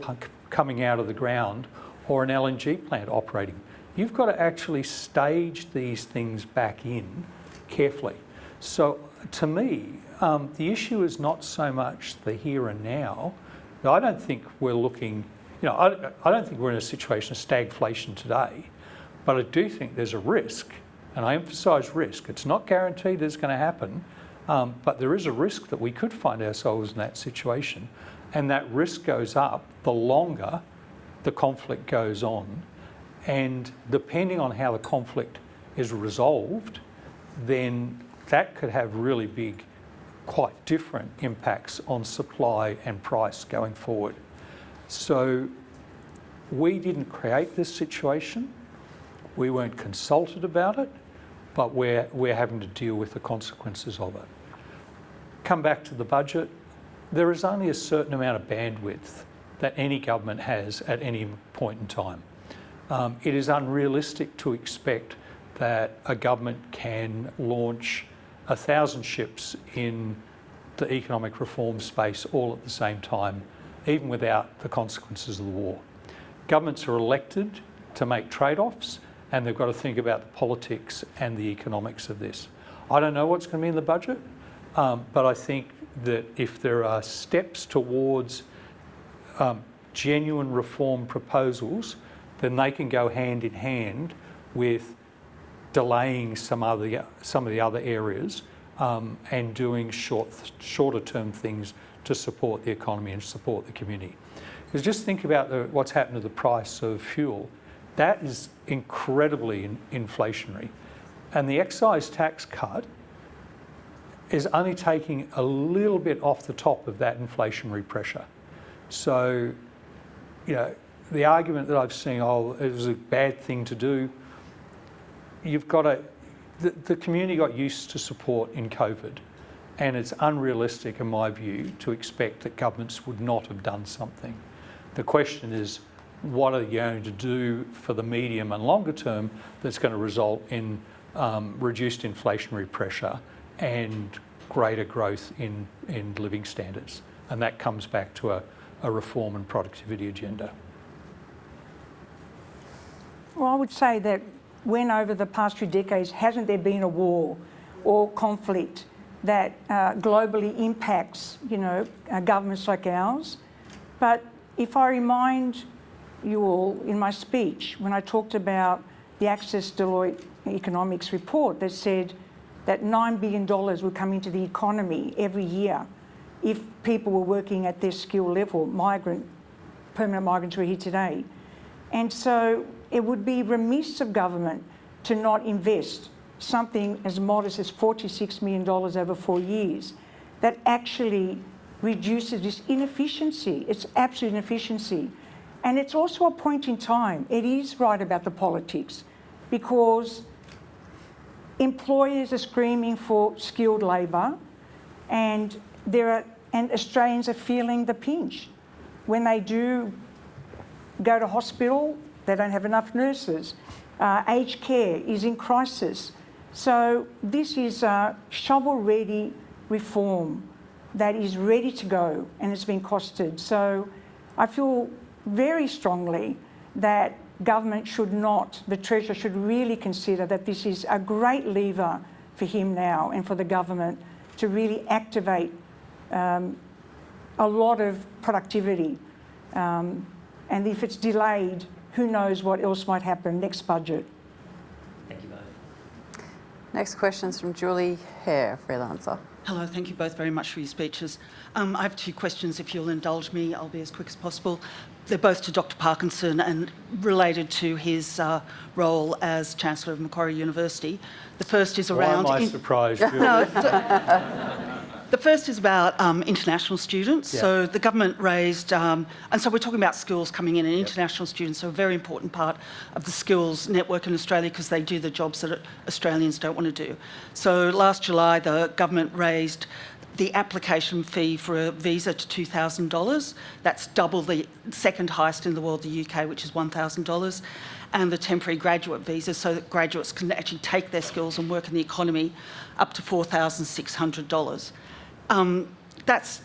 coming out of the ground or an LNG plant operating. You've got to actually stage these things back in carefully. So to me, the issue is not so much the here and now. I don't think we're looking, I don't think we're in a situation of stagflation today, but I do think there's a risk, and I emphasise risk. It's not guaranteed it's going to happen, but there is a risk that we could find ourselves in that situation, and that risk goes up the longer the conflict goes on, and depending on how the conflict is resolved, then that could have really big, quite different impacts on supply and price going forward. So we didn't create this situation. We weren't consulted about it, but we're having to deal with the consequences of it. Come back to the budget. There is only a certain amount of bandwidth that any government has at any point in time. It is unrealistic to expect that a government can launch 1,000 ships in the economic reform space all at the same time, even without the consequences of the war. Governments are elected to make trade-offs, and they've got to think about the politics and the economics of this. I don't know what's going to be in the budget, but I think that if there are steps towards genuine reform proposals, then they can go hand in hand with delaying some of the other areas and doing shorter term things to support the economy and support the community. Because just think about what's happened to the price of fuel. That is incredibly inflationary. And the excise tax cut is only taking a little bit off the top of that inflationary pressure. So, the argument that I've seen, it was a bad thing to do, you've got to, the community got used to support in COVID, and it's unrealistic, in my view, to expect that governments would not have done something. The question is, what are you going to do for the medium and longer term that's going to result in reduced inflationary pressure and greater growth in living standards? And that comes back to a reform and productivity agenda. Well, I would say that when over the past few decades, hasn't there been a war or conflict that globally impacts, governments like ours? But if I remind you all in my speech, when I talked about the Access Deloitte Economics report that said that $9 billion would come into the economy every year if people were working at their skill level, permanent migrants who are here today. And so it would be remiss of government to not invest something as modest as $46 million over 4 years that actually reduces this inefficiency. It's absolute inefficiency. And it's also a point in time. It is right about the politics because employers are screaming for skilled labour and Australians are feeling the pinch. When they do go to hospital, they don't have enough nurses. Aged care is in crisis. So this is a shovel-ready reform that is ready to go and has been costed. So I feel very strongly that government should not, the Treasurer should really consider that this is a great lever for him now and for the government to really activate a lot of productivity. And if it's delayed, who knows what else might happen next budget. Thank you both. Next question is from Julie Hare, freelancer. Hello, thank you both very much for your speeches. I have 2 questions, if you'll indulge me. I'll be as quick as possible. They're both to Dr. Parkinson and related to his role as Chancellor of Macquarie University. The first is around... Why am I surprised, Julie? The first is about international students. Yeah. So the government raised, and so we're talking about skills coming in, and international students are a very important part of the skills network in Australia because they do the jobs that Australians don't want to do. So last July, the government raised the application fee for a visa to $2,000. That's double the second highest in the world, the UK, which is $1,000. And the temporary graduate visa, so that graduates can actually take their skills and work in the economy, up to $4,600.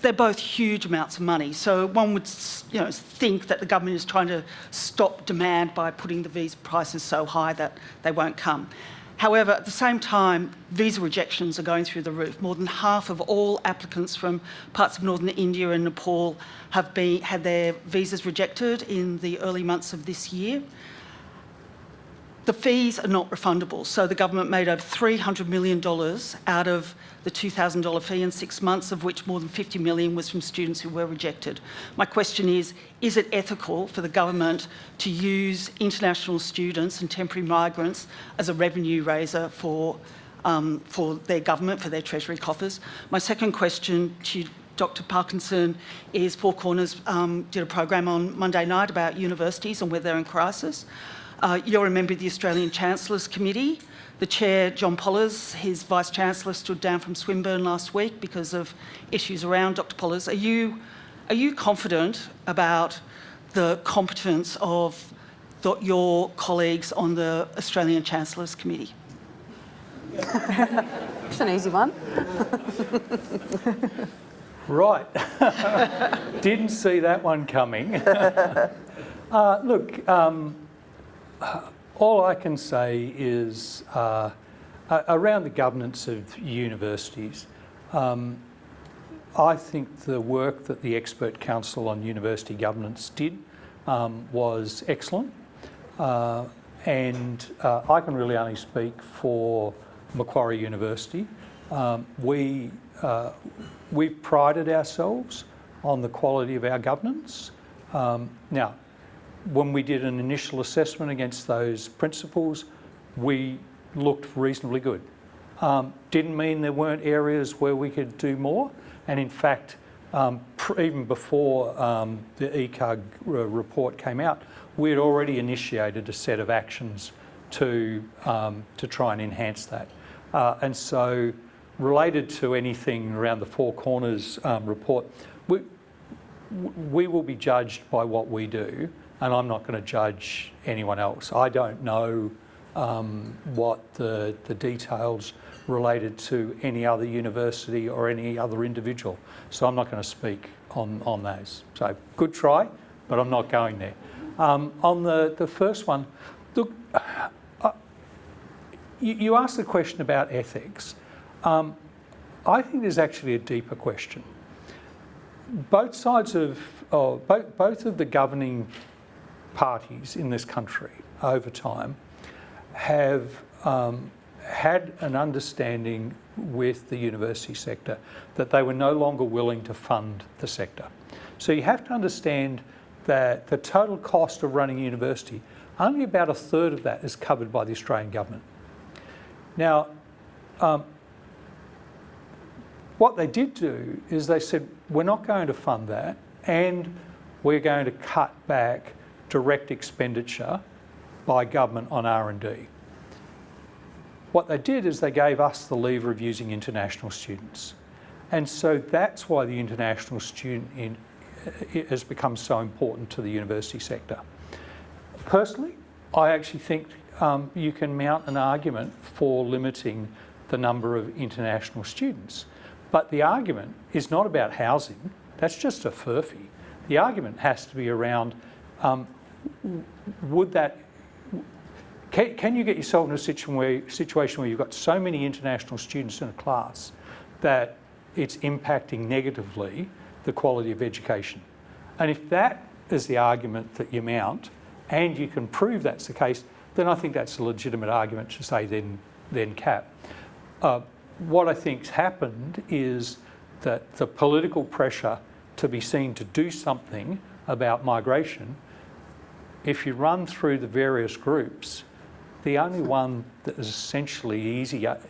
They're both huge amounts of money. So one would, think that the government is trying to stop demand by putting the visa prices so high that they won't come. However, at the same time, visa rejections are going through the roof. More than half of all applicants from parts of northern India and Nepal have had their visas rejected in the early months of this year. The fees are not refundable, so the government made over $300 million out of the $2,000 fee in 6 months, of which more than $50 million was from students who were rejected. My question is it ethical for the government to use international students and temporary migrants as a revenue raiser for their government, for their treasury coffers? My second question to Dr. Parkinson is Four Corners did a program on Monday night about universities and whether they're in crisis. You're a member of the Australian Chancellors Committee. The chair, John Pollers, his vice-chancellor, stood down from Swinburne last week because of issues around Dr. Pollers. Are you confident about the competence of your colleagues on the Australian Chancellors Committee? It's an easy one. Right. Didn't see that one coming. Look, all I can say is around the governance of universities, I think the work that the Expert Council on University Governance did was excellent. And I can really only speak for Macquarie University. We've prided ourselves on the quality of our governance. Now, when we did an initial assessment against those principles, we looked reasonably good. Didn't mean there weren't areas where we could do more. And in fact, even before the ECUG report came out, we had already initiated a set of actions to try and enhance that. And so, related to anything around the Four Corners report, we will be judged by what we do, and I'm not going to judge anyone else. I don't know what the details related to any other university or any other individual, so I'm not going to speak on those. So, good try, but I'm not going there. On the first one, look, you asked the question about ethics. I think there's actually a deeper question. Both of the governing parties in this country over time have had an understanding with the university sector that they were no longer willing to fund the sector. So you have to understand that the total cost of running a university, only about a third of that is covered by the Australian government. Now, what they did do is they said, we're not going to fund that, and we're going to cut back direct expenditure by government on R&D. What they did is they gave us the lever of using international students. And so that's why the international student has become so important to the university sector. Personally, I actually think you can mount an argument for limiting the number of international students. But the argument is not about housing. That's just a furphy. The argument has to be around, can you get yourself in a situation where you've got so many international students in a class that it's impacting negatively the quality of education? And if that is the argument that you mount, and you can prove that's the case, then I think that's a legitimate argument to say then cap. What I think's happened is that the political pressure to be seen to do something about migration, if you run through the various groups, the only one that is essentially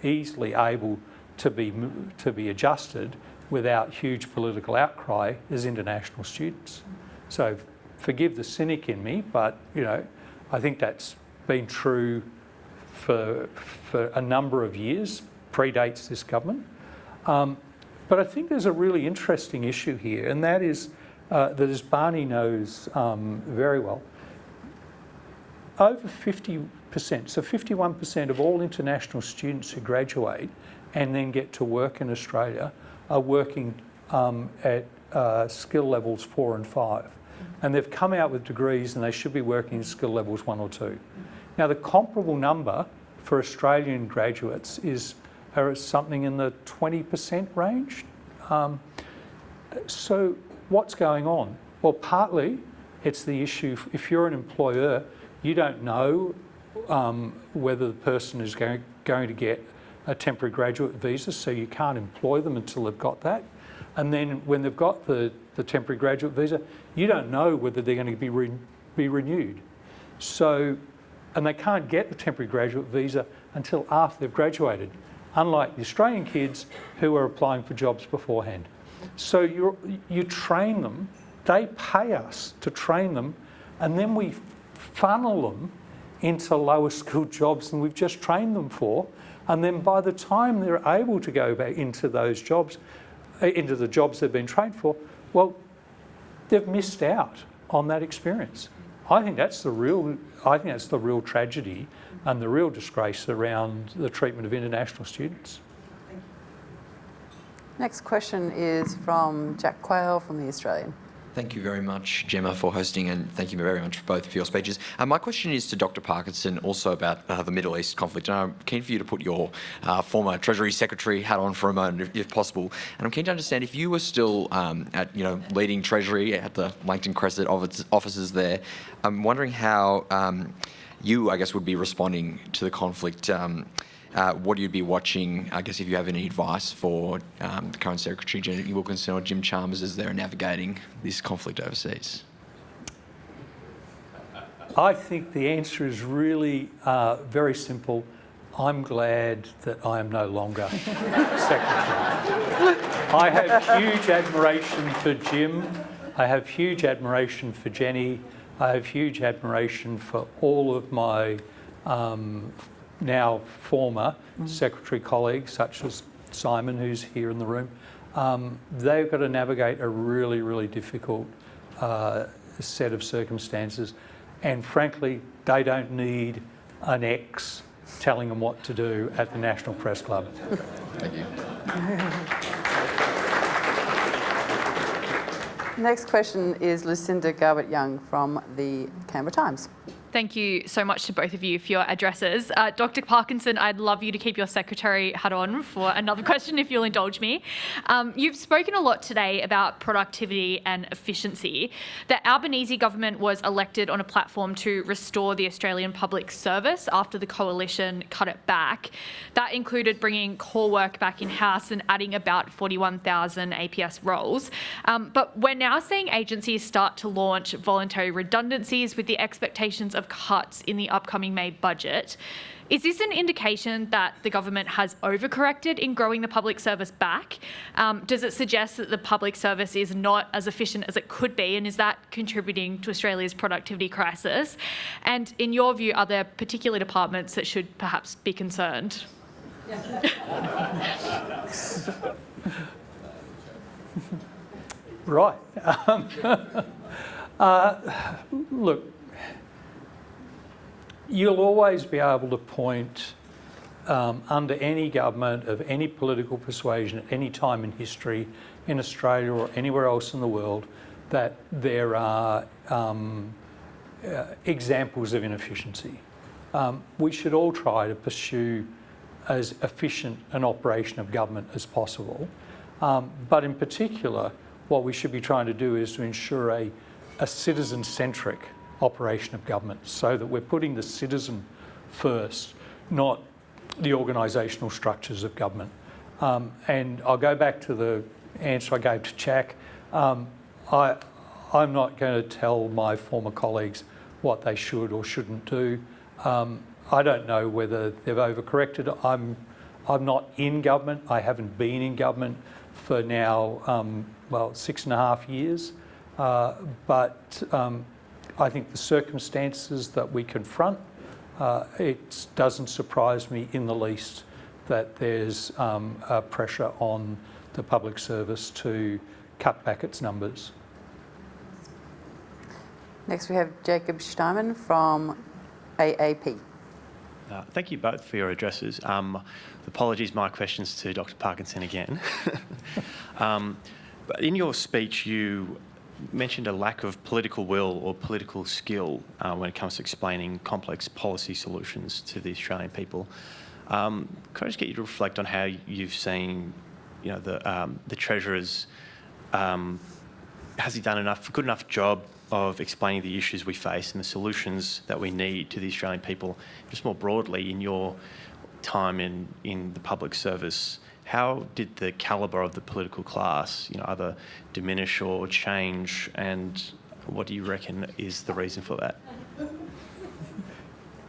easily able to be adjusted without huge political outcry is international students. So forgive the cynic in me, but I think that's been true for a number of years, predates this government. But I think there's a really interesting issue here, and that is that, as Barney knows very well, over 50%, so 51% of all international students who graduate and then get to work in Australia are working at skill levels 4 and 5. And they've come out with degrees and they should be working at skill levels 1 or 2. Now, the comparable number for Australian graduates are something in the 20% range. So what's going on? Well, partly it's the issue, if you're an employer, you don't know whether the person is going to get a temporary graduate visa, so you can't employ them until they've got that. And then when they've got the temporary graduate visa, you don't know whether they're going to be renewed. So, and they can't get the temporary graduate visa until after they've graduated, unlike the Australian kids who are applying for jobs beforehand. So you train them, they pay us to train them, and then we funnel them into lower skilled jobs than we've just trained them for. And then by the time they're able to go back into those jobs, into the jobs they've been trained for, well, they've missed out on that experience. I think that's the real tragedy and the real disgrace around the treatment of international students. Next question is from Jack Quayle from The Australian. Thank you very much, Gemma, for hosting, and thank you very much both for your speeches. My question is to Dr. Parkinson, also about the Middle East conflict. And I'm keen for you to put your former Treasury Secretary hat on for a moment, if possible. And I'm keen to understand, if you were still at leading Treasury at the Langton Crescent offices there, I'm wondering how you, I guess, would be responding to the conflict. What you'd be watching, I guess, if you have any advice for the current Secretary, Jenny Wilkinson or Jim Chalmers, as they're navigating this conflict overseas? I think the answer is really very simple. I'm glad that I am no longer Secretary. I have huge admiration for Jim. I have huge admiration for Jenny. I have huge admiration for all of my now former secretary colleagues, such as Simon, who's here in the room. They've got to navigate a really, really difficult set of circumstances. And frankly, they don't need an ex telling them what to do at the National Press Club. Thank you. Next question is Lucinda Garbutt-Young from the Canberra Times. Thank you so much to both of you for your addresses. Dr. Parkinson, I'd love you to keep your secretary hat on for another question, if you'll indulge me. You've spoken a lot today about productivity and efficiency. The Albanese government was elected on a platform to restore the Australian public service after the coalition cut it back. That included bringing core work back in-house and adding about 41,000 APS roles. But we're now seeing agencies start to launch voluntary redundancies with the expectations of cuts in the upcoming May budget. Is this an indication that the government has overcorrected in growing the public service back? Does it suggest that the public service is not as efficient as it could be, and is that contributing to Australia's productivity crisis? And in your view, are there particular departments that should perhaps be concerned? Right. Look, you'll always be able to point under any government of any political persuasion at any time in history in Australia or anywhere else in the world that there are examples of inefficiency. We should all try to pursue as efficient an operation of government as possible. But in particular, what we should be trying to do is to ensure a citizen-centric operation of government, so that we're putting the citizen first, not the organisational structures of government. And I'll go back to the answer I gave to Jack. I'm not going to tell my former colleagues what they should or shouldn't do. I don't know whether they've overcorrected. I'm not in government. I haven't been in government for now, 6.5 years. But I think the circumstances that we confront, it doesn't surprise me in the least that there's a pressure on the public service to cut back its numbers. Next we have Jacob Steinman from AAP. Thank you both for your addresses. Apologies, my questions to Dr. Parkinson again. But in your speech, you mentioned a lack of political will or political skill when it comes to explaining complex policy solutions to the Australian people. Can I just get you to reflect on how you've seen, the Treasurer's, has he done a good enough job of explaining the issues we face and the solutions that we need to the Australian people? Just more broadly, in your time in the public service, how did the calibre of the political class, either diminish or change, and what do you reckon is the reason for that?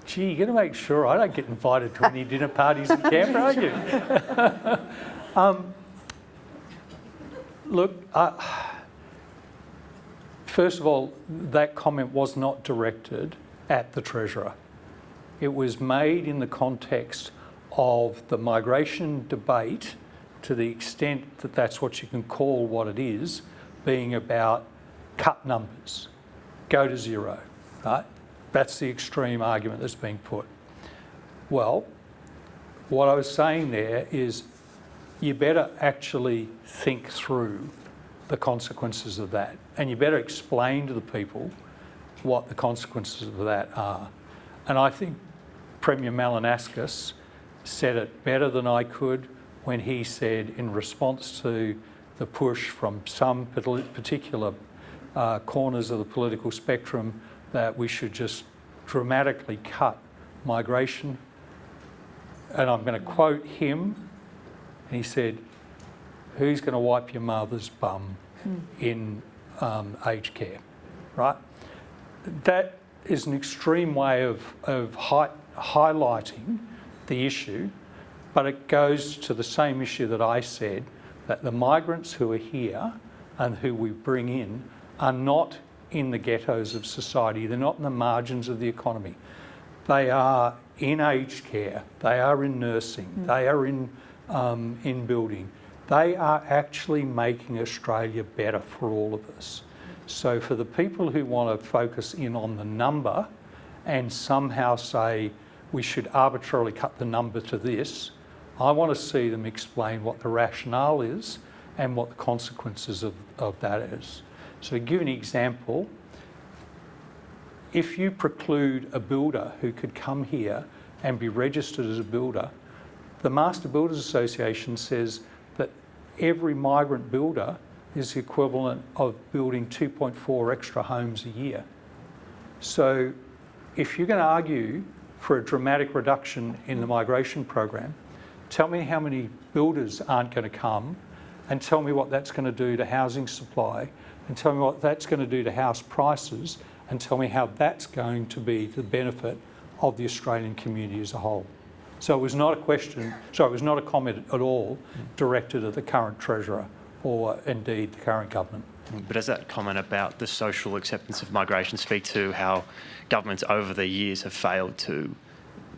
Gee, you're going to make sure I don't get invited to any dinner parties in Canberra, aren't you? Look, first of all, that comment was not directed at the Treasurer. It was made in the context of the migration debate, to the extent that that's what you can call what it is, being about cut numbers, go to zero, right? That's the extreme argument that's being put. Well, what I was saying there is you better actually think through the consequences of that, and you better explain to the people what the consequences of that are. And I think Premier Malinowskis said it better than I could when he said, in response to the push from some particular corners of the political spectrum, that we should just dramatically cut migration. And I'm going to quote him, and he said, "Who's going to wipe your mother's bum in aged care?" Right? That is an extreme way of highlighting the issue, but it goes to the same issue that I said, that the migrants who are here and who we bring in are not in the ghettos of society. They're not in the margins of the economy. They are in aged care. They are in nursing. They are in building. They are actually making Australia better for all of us. So for the people who want to focus in on the number and somehow say we should arbitrarily cut the number to this, I want to see them explain what the rationale is and what the consequences of that is. So to give an example, if you preclude a builder who could come here and be registered as a builder, the Master Builders Association says that every migrant builder is the equivalent of building 2.4 extra homes a year. So if you're going to argue for a dramatic reduction in the migration program, tell me how many builders aren't going to come, and tell me what that's going to do to housing supply, and tell me what that's going to do to house prices, and tell me how that's going to be to the benefit of the Australian community as a whole. So it was not a question, so it was not a comment at all directed at the current Treasurer or indeed the current government. But does that comment about the social acceptance of migration speak to how governments over the years have failed to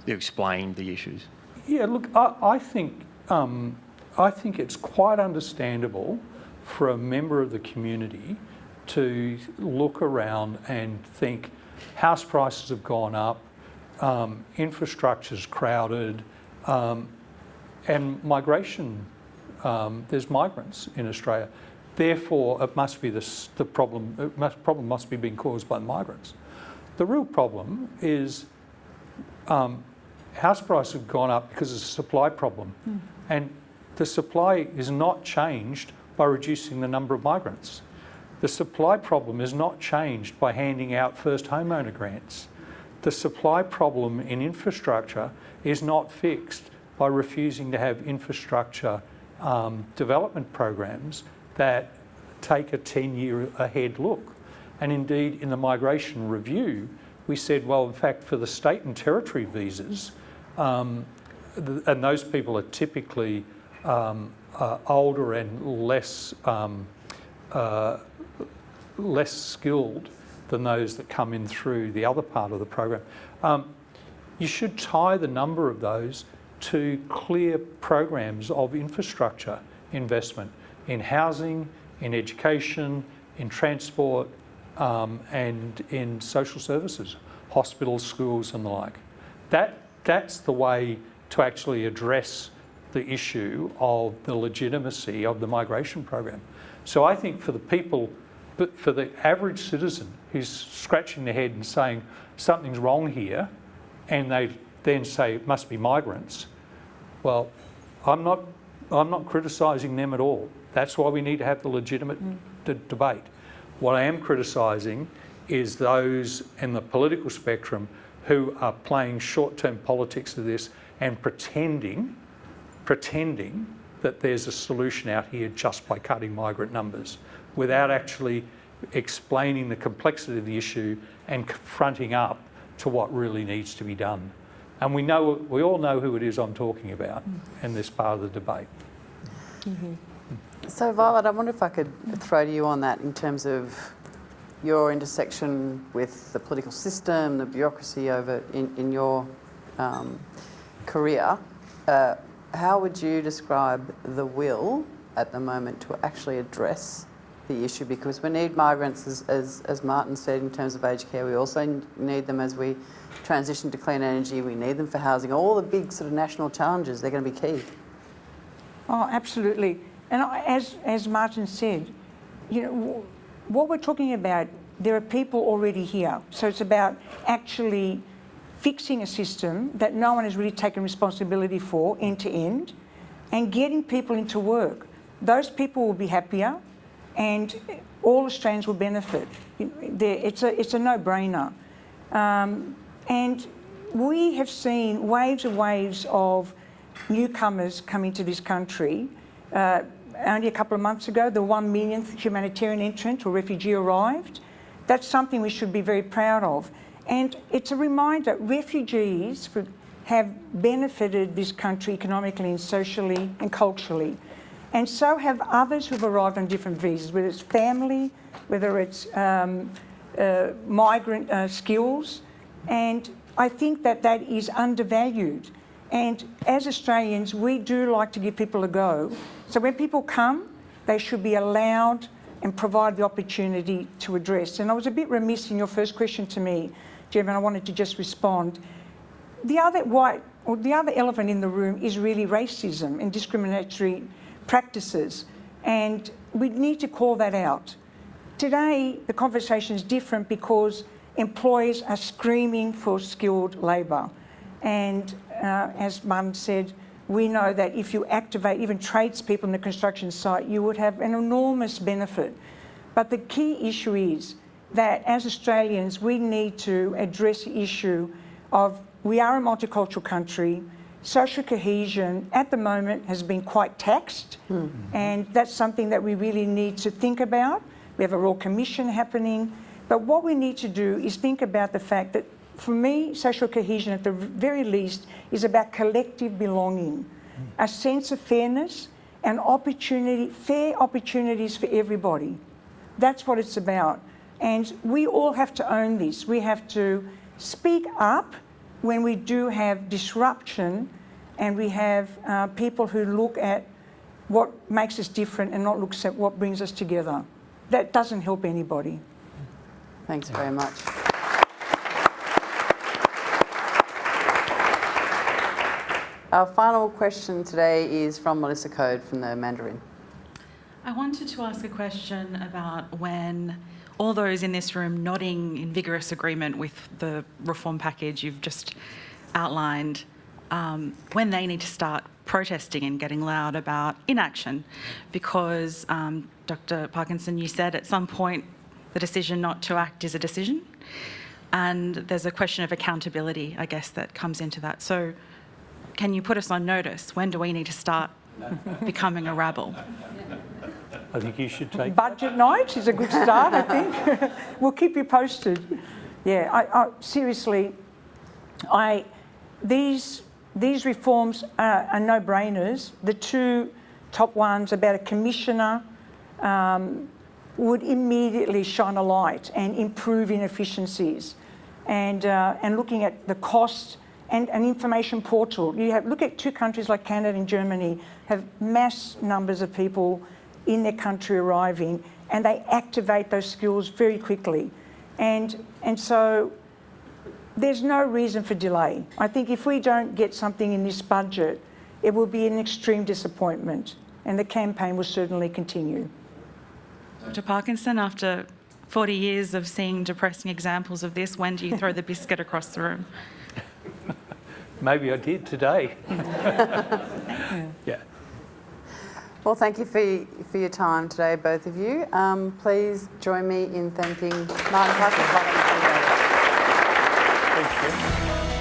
explain the issues? Yeah, look, I think it's quite understandable for a member of the community to look around and think house prices have gone up, infrastructure's crowded, and migration, there's migrants in Australia. Therefore, it must be the problem must be being caused by migrants. The real problem is house prices have gone up because it's a supply problem. And the supply is not changed by reducing the number of migrants. The supply problem is not changed by handing out first homeowner grants. The supply problem in infrastructure is not fixed by refusing to have infrastructure development programs that take a 10-year ahead look. And indeed, in the migration review, we said, well, in fact, for the state and territory visas, and those people are typically older and less skilled than those that come in through the other part of the program. You should tie the number of those to clear programs of infrastructure investment in housing, in education, in transport, and in social services, hospitals, schools and the like. That's the way to actually address the issue of the legitimacy of the migration program. So I think for the people, but for the average citizen who's scratching their head and saying something's wrong here, and they then say it must be migrants, well, I'm not criticising them at all. That's why we need to have the legitimate debate. What I am criticising is those in the political spectrum who are playing short-term politics of this and pretending that there's a solution out here just by cutting migrant numbers without actually explaining the complexity of the issue and confronting up to what really needs to be done. And we all know who it is I'm talking about in this part of the debate. So Violet, I wonder if I could throw to you on that in terms of your intersection with the political system, the bureaucracy over in your career. How would you describe the will at the moment to actually address the issue? Because we need migrants, as Martin said, in terms of aged care. We also need them as we transition to clean energy. We need them for housing. All the big sort of national challenges, they're going to be key. Oh, absolutely. And as Martin said, you know, what we're talking about, there are people already here. So it's about actually fixing a system that no one has really taken responsibility for end to end and getting people into work. Those people will be happier and all Australians will benefit. It's a no-brainer. And we have seen waves and waves of newcomers coming to this country. Only a couple of months ago, the 1 millionth humanitarian entrant or refugee arrived. That's something we should be very proud of. And it's a reminder, refugees have benefited this country economically and socially and culturally. And so have others who've arrived on different visas, whether it's family, whether it's migrant skills. And I think that is undervalued. And as Australians, we do like to give people a go. So when people come, they should be allowed and provide the opportunity to address. And I was a bit remiss in your first question to me, Jim, and I wanted to just respond. The other elephant in the room is really racism and discriminatory practices. And we need to call that out. Today, the conversation is different because employers are screaming for skilled labour. And as Mum said, we know that if you activate even tradespeople in the construction site, you would have an enormous benefit. But the key issue is that as Australians, we need to address the issue of we are a multicultural country. Social cohesion at the moment has been quite taxed, and that's something that we really need to think about. We have a Royal Commission happening, but what we need to do is think about the fact that, for me, social cohesion at the very least is about collective belonging, a sense of fairness and opportunity, fair opportunities for everybody. That's what it's about. And we all have to own this. We have to speak up when we do have disruption and we have people who look at what makes us different and not look at what brings us together. That doesn't help anybody. Thanks very much. Our final question today is from Melissa Code from the Mandarin. I wanted to ask a question about when all those in this room nodding in vigorous agreement with the reform package you've just outlined, when they need to start protesting and getting loud about inaction. Because, Dr. Parkinson, you said at some point the decision not to act is a decision. And there's a question of accountability, I guess, that comes into that. So can you put us on notice? When do we need to start becoming a rabble? I think you should take Budget night is a good start, I think. We'll keep you posted. Yeah, I seriously, these reforms are no-brainers. The two top ones about a commissioner would immediately shine a light and improve inefficiencies. And looking at the cost and an information portal. Look at two countries like Canada and Germany have mass numbers of people in their country arriving, and they activate those skills very quickly. And so there's no reason for delay. I think if we don't get something in this budget, it will be an extreme disappointment, and the campaign will certainly continue. Dr. Parkinson, after 40 years of seeing depressing examples of this, when do you throw the biscuit across the room? Maybe I did today. Yeah. Well, thank you for your time today, both of you. Please join me in thanking Martin Parkinson. Thank you.